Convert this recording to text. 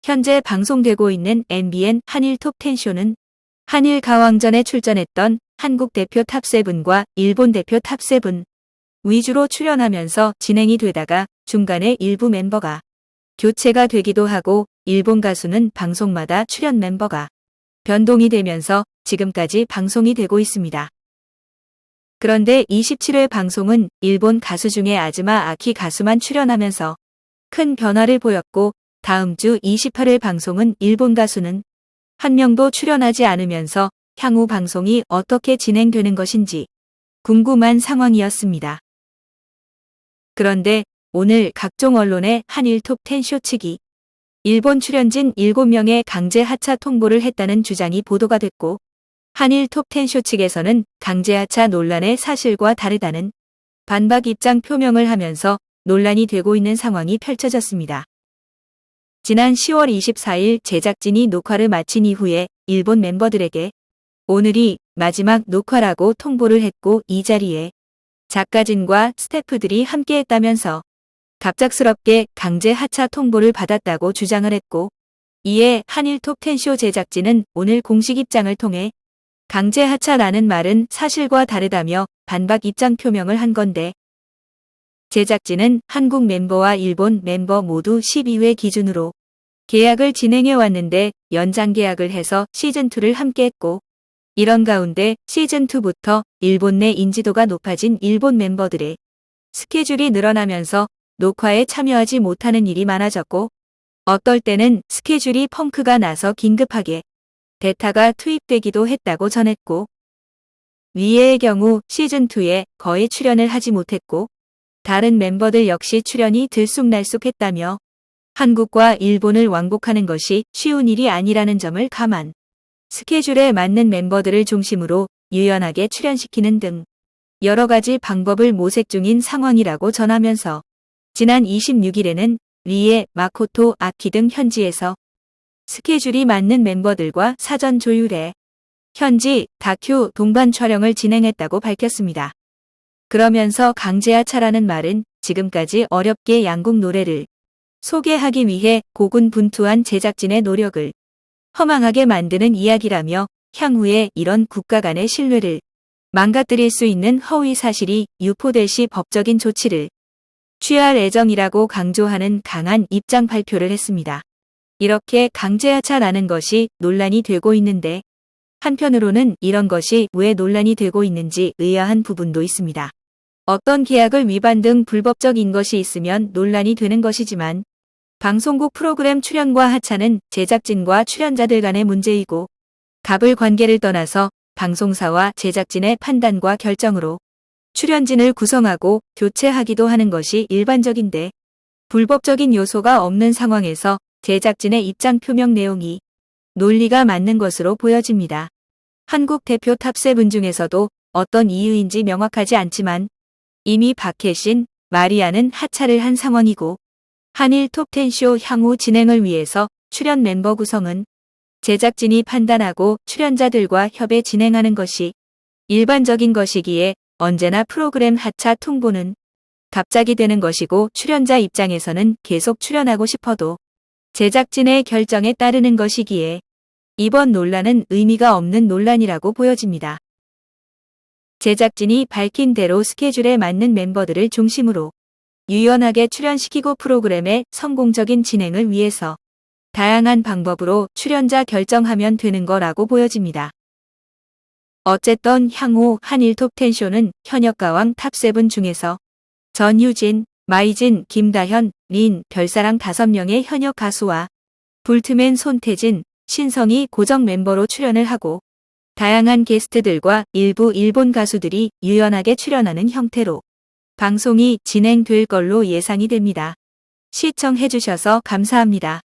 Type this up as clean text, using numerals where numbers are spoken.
현재 방송되고 있는 MBN 한일 톱10쇼는 한일 가왕전에 출전했던 한국 대표 탑7과 일본 대표 탑7 위주로 출연하면서 진행이 되다가 중간에 일부 멤버가 교체가 되기도 하고 일본 가수는 방송마다 출연 멤버가 변동이 되면서 지금까지 방송이 되고 있습니다. 그런데 27회 방송은 일본 가수 중에 아즈마 아키 가수만 출연하면서 큰 변화를 보였고 다음 주 28회 방송은 일본 가수는 한 명도 출연하지 않으면서 향후 방송이 어떻게 진행되는 것인지 궁금한 상황이었습니다. 그런데 오늘 각종 언론의 한일 톱10쇼 측이 일본 출연진 7명의 강제 하차 통보를 했다는 주장이 보도가 됐고 한일 톱10쇼 측에서는 강제 하차 논란의 사실과 다르다는 반박 입장 표명을 하면서 논란이 되고 있는 상황이 펼쳐졌습니다. 지난 10월 24일 제작진이 녹화를 마친 이후에 일본 멤버들에게 오늘이 마지막 녹화라고 통보를 했고 이 자리에 작가진과 스태프들이 함께했다면서 갑작스럽게 강제 하차 통보를 받았다고 주장을 했고 이에 한일 톱10쇼 제작진은 오늘 공식 입장을 통해 강제 하차라는 말은 사실과 다르다며 반박 입장 표명을 한 건데 제작진은 한국 멤버와 일본 멤버 모두 12회 기준으로 계약을 진행해 왔는데 연장 계약을 해서 시즌2를 함께 했고 이런 가운데 시즌2부터 일본 내 인지도가 높아진 일본 멤버들의 스케줄이 늘어나면서 녹화에 참여하지 못하는 일이 많아졌고 어떨 때는 스케줄이 펑크가 나서 긴급하게 대타가 투입되기도 했다고 전했고 위에의 경우 시즌2에 거의 출연을 하지 못했고 다른 멤버들 역시 출연이 들쑥날쑥했다며 한국과 일본을 왕복하는 것이 쉬운 일이 아니라는 점을 감안 스케줄에 맞는 멤버들을 중심으로 유연하게 출연시키는 등 여러 가지 방법을 모색 중인 상황이라고 전하면서 지난 26일에는 리에, 마코토, 아키 등 현지에서 스케줄이 맞는 멤버들과 사전 조율해 현지 다큐 동반 촬영을 진행했다고 밝혔습니다. 그러면서 강제하차라는 말은 지금까지 어렵게 양국 노래를 소개하기 위해 고군분투한 제작진의 노력을 허망하게 만드는 이야기라며 향후에 이런 국가 간의 신뢰를 망가뜨릴 수 있는 허위 사실이 유포될 시 법적인 조치를 취할 예정이라고 강조하는 강한 입장 발표를 했습니다. 이렇게 강제하차라는 것이 논란이 되고 있는데 한편으로는 이런 것이 왜 논란이 되고 있는지 의아한 부분도 있습니다. 어떤 계약을 위반 등 불법적인 것이 있으면 논란이 되는 것이지만 방송국 프로그램 출연과 하차는 제작진과 출연자들 간의 문제이고 갑을 관계를 떠나서 방송사와 제작진의 판단과 결정으로 출연진을 구성하고 교체하기도 하는 것이 일반적인데 불법적인 요소가 없는 상황에서 제작진의 입장 표명 내용이 논리가 맞는 것으로 보여집니다. 한국 대표 탑7 중에서도 어떤 이유인지 명확하지 않지만 이미 박혜신, 마리아는 하차를 한 상황이고 한일 톱10쇼 향후 진행을 위해서 출연 멤버 구성은 제작진이 판단하고 출연자들과 협의 진행하는 것이 일반적인 것이기에 언제나 프로그램 하차 통보는 갑자기 되는 것이고 출연자 입장에서는 계속 출연하고 싶어도 제작진의 결정에 따르는 것이기에 이번 논란은 의미가 없는 논란이라고 보여집니다. 제작진이 밝힌 대로 스케줄에 맞는 멤버들을 중심으로 유연하게 출연시키고 프로그램의 성공적인 진행을 위해서 다양한 방법으로 출연자 결정하면 되는 거라고 보여집니다. 어쨌든 향후 한일 톱10쇼는 현역 가왕 탑7 중에서 전유진, 마이진, 김다현, 린, 별사랑 5명의 현역 가수와 불트맨 손태진, 신성이 고정 멤버로 출연을 하고 다양한 게스트들과 일부 일본 가수들이 유연하게 출연하는 형태로 방송이 진행될 걸로 예상이 됩니다. 시청해주셔서 감사합니다.